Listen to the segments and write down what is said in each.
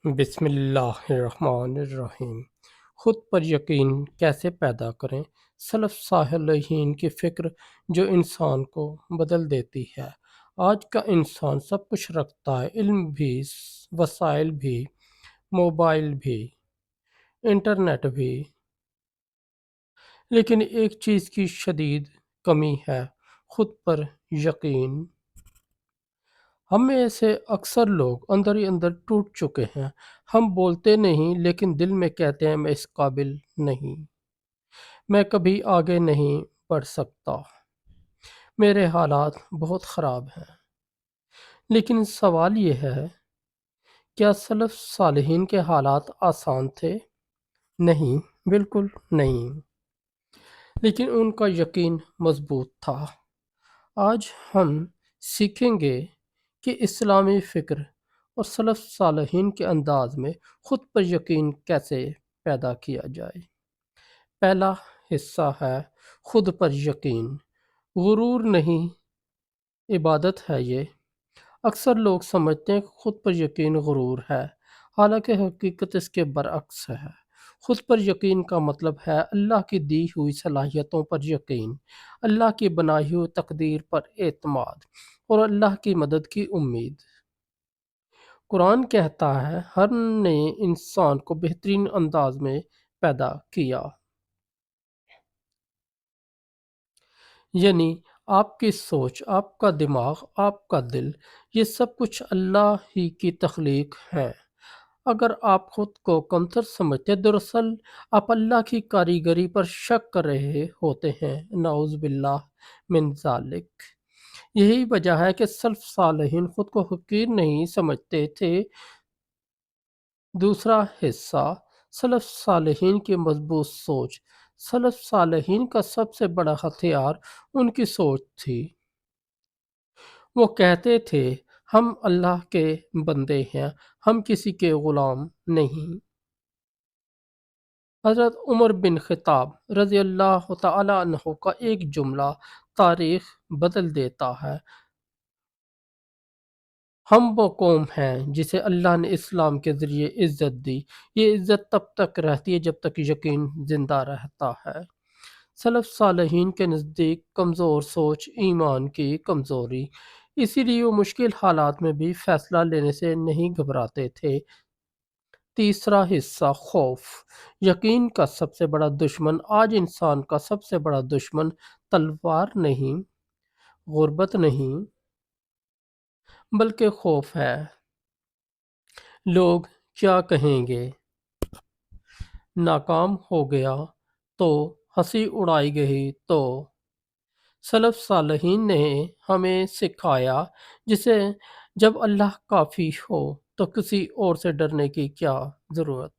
بسم اللہ الرحمن الرحیم۔ خود پر یقین کیسے پیدا کریں؟ سلف صالحین کی فکر جو انسان کو بدل دیتی ہے۔ آج کا انسان سب کچھ رکھتا ہے، علم بھی، وسائل بھی، موبائل بھی، انٹرنیٹ بھی، لیکن ایک چیز کی شدید کمی ہے: خود پر یقین۔ ہم میں سے اکثر لوگ اندر ہی اندر ٹوٹ چکے ہیں۔ ہم بولتے نہیں لیکن دل میں کہتے ہیں میں اس قابل نہیں، میں کبھی آگے نہیں بڑھ سکتا، میرے حالات بہت خراب ہیں۔ لیکن سوال یہ ہے، کیا سلف صالحین کے حالات آسان تھے؟ نہیں، بالکل نہیں، لیکن ان کا یقین مضبوط تھا۔ آج ہم سیکھیں گے کہ اسلامی فکر اور سلف صالحین کے انداز میں خود پر یقین کیسے پیدا کیا جائے۔ پہلا حصہ ہے خود پر یقین۔ غرور نہیں، عبادت ہے یہ۔ اکثر لوگ سمجھتے ہیں کہ خود پر یقین غرور ہے، حالانکہ حقیقت اس کے برعکس ہے۔ خود پر یقین کا مطلب ہے اللہ کی دی ہوئی صلاحیتوں پر یقین، اللہ کی بنائی ہوئی تقدیر پر اعتماد اور اللہ کی مدد کی امید۔ قرآن کہتا ہے ہر نے انسان کو بہترین انداز میں پیدا کیا، یعنی آپ کی سوچ، آپ کا دماغ، آپ کا دل، یہ سب کچھ اللہ ہی کی تخلیق ہے۔ اگر آپ خود کو کمتر سمجھتے، دراصل آپ اللہ کی کاریگری پر شک کر رہے ہوتے ہیں۔ نعوذ باللہ من ذالک۔ یہی وجہ ہے کہ سلف صالحین خود کو حقیر نہیں سمجھتے تھے۔ دوسرا حصہ، سلف صالحین کی مضبوط سوچ۔ سلف صالحین کا سب سے بڑا ہتھیار ان کی سوچ تھی۔ وہ کہتے تھے ہم اللہ کے بندے ہیں، ہم کسی کے غلام نہیں۔ حضرت عمر بن خطاب رضی اللہ تعالی عنہ کا ایک جملہ تاریخ بدل دیتا ہے: ہم وہ قوم ہیں جسے اللہ نے اسلام کے ذریعے عزت دی، یہ عزت تب تک رہتی ہے جب تک یقین زندہ رہتا ہے۔ سلف صالحین کے نزدیک کمزور سوچ ایمان کی کمزوری، اسی لیے وہ مشکل حالات میں بھی فیصلہ لینے سے نہیں گھبراتے تھے۔ تیسرا حصہ، خوف۔ یقین کا سب سے بڑا دشمن، آج انسان کا سب سے بڑا دشمن تلوار نہیں، غربت نہیں، بلکہ خوف ہے۔ لوگ کیا کہیں گے؟ ناکام ہو گیا تو؟ ہنسی اڑائی گئی تو؟ سلف صالحین نے ہمیں سکھایا جسے جب اللہ کافی ہو تو کسی اور سے ڈرنے کی کیا ضرورت۔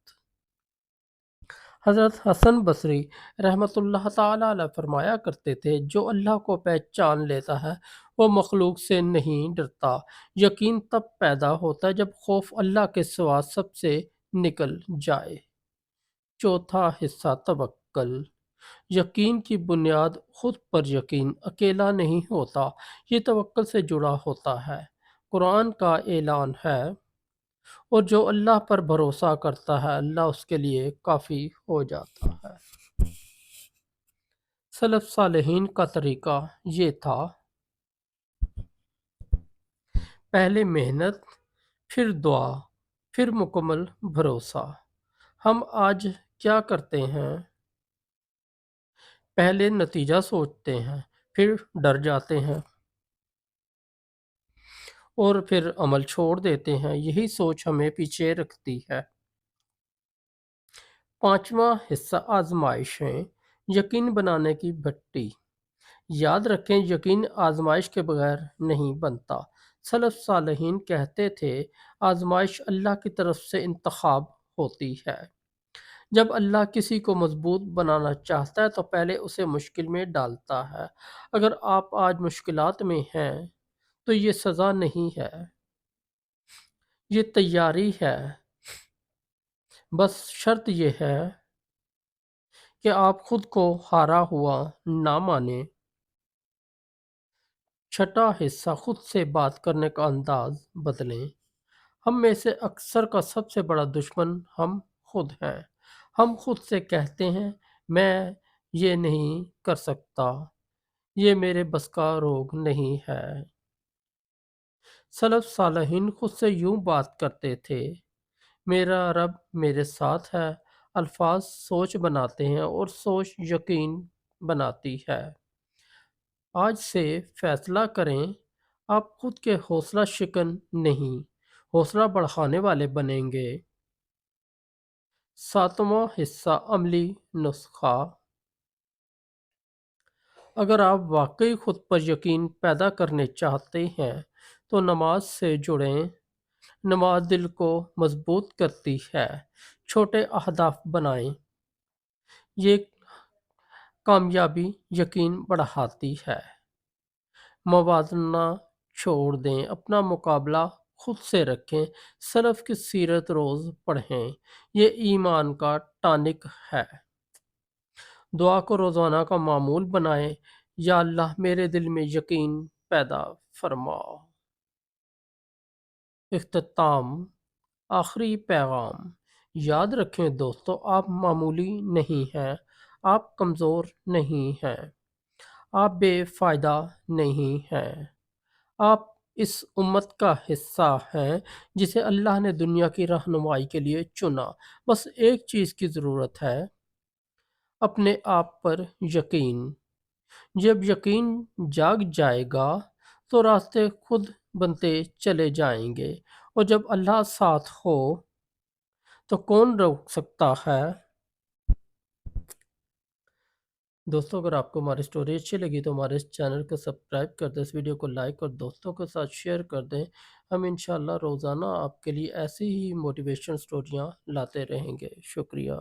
حضرت حسن بصری رحمۃ اللہ تعالی علیہ فرمایا کرتے تھے جو اللہ کو پہچان لیتا ہے وہ مخلوق سے نہیں ڈرتا۔ یقین تب پیدا ہوتا ہے جب خوف اللہ کے سوا سب سے نکل جائے۔ چوتھا حصہ، توکل۔ یقین کی بنیاد خود پر یقین اکیلا نہیں ہوتا، یہ توکل سے جڑا ہوتا ہے۔ قرآن کا اعلان ہے، اور جو اللہ پر بھروسہ کرتا ہے اللہ اس کے لیے کافی ہو جاتا ہے۔ سلف صالحین کا طریقہ یہ تھا: پہلے محنت، پھر دعا، پھر مکمل بھروسہ۔ ہم آج کیا کرتے ہیں؟ پہلے نتیجہ سوچتے ہیں، پھر ڈر جاتے ہیں، اور پھر عمل چھوڑ دیتے ہیں۔ یہی سوچ ہمیں پیچھے رکھتی ہے۔ پانچواں حصہ، آزمائشیں۔ یقین بنانے کی بھٹی۔ یاد رکھیں یقین آزمائش کے بغیر نہیں بنتا۔ سلف صالحین کہتے تھے آزمائش اللہ کی طرف سے انتخاب ہوتی ہے۔ جب اللہ کسی کو مضبوط بنانا چاہتا ہے تو پہلے اسے مشکل میں ڈالتا ہے۔ اگر آپ آج مشکلات میں ہیں تو یہ سزا نہیں ہے، یہ تیاری ہے۔ بس شرط یہ ہے کہ آپ خود کو ہارا ہوا نہ مانیں۔ چھٹا حصہ، خود سے بات کرنے کا انداز بدلیں۔ ہم میں سے اکثر کا سب سے بڑا دشمن ہم خود ہیں۔ ہم خود سے کہتے ہیں میں یہ نہیں کر سکتا، یہ میرے بس کا روگ نہیں ہے۔ سلف صالحین خود سے یوں بات کرتے تھے، میرا رب میرے ساتھ ہے۔ الفاظ سوچ بناتے ہیں اور سوچ یقین بناتی ہے۔ آج سے فیصلہ کریں، آپ خود کے حوصلہ شکن نہیں، حوصلہ بڑھانے والے بنیں گے۔ ساتواں حصہ، عملی نسخہ۔ اگر آپ واقعی خود پر یقین پیدا کرنے چاہتے ہیں تو نماز سے جڑیں۔ نماز دل کو مضبوط کرتی ہے۔ چھوٹے اہداف بنائیں، یہ کامیابی یقین بڑھاتی ہے۔ موازنہ چھوڑ دیں، اپنا مقابلہ خود سے رکھیں۔ سلف کی سیرت روز پڑھیں، یہ ایمان کا ٹانک ہے۔ دعا کو روزانہ کا معمول بنائیں، یا اللہ میرے دل میں یقین پیدا فرما۔ اختتام، آخری پیغام۔ یاد رکھیں دوستو، آپ معمولی نہیں ہیں، آپ کمزور نہیں ہیں، آپ بے فائدہ نہیں ہیں۔ آپ اس امت کا حصہ ہیں جسے اللہ نے دنیا کی رہنمائی کے لیے چنا۔ بس ایک چیز کی ضرورت ہے، اپنے آپ پر یقین۔ جب یقین جاگ جائے گا تو راستے خود بنتے چلے جائیں گے، اور جب اللہ ساتھ ہو تو کون روک سکتا ہے؟ دوستوں، اگر آپ کو ہماری سٹوری اچھی لگی تو ہمارے اس چینل کو سبسکرائب کر دیں، اس ویڈیو کو لائک اور دوستوں کے ساتھ شیئر کر دیں۔ ہم انشاءاللہ روزانہ آپ کے لیے ایسی ہی موٹیویشن سٹوریاں لاتے رہیں گے۔ شکریہ۔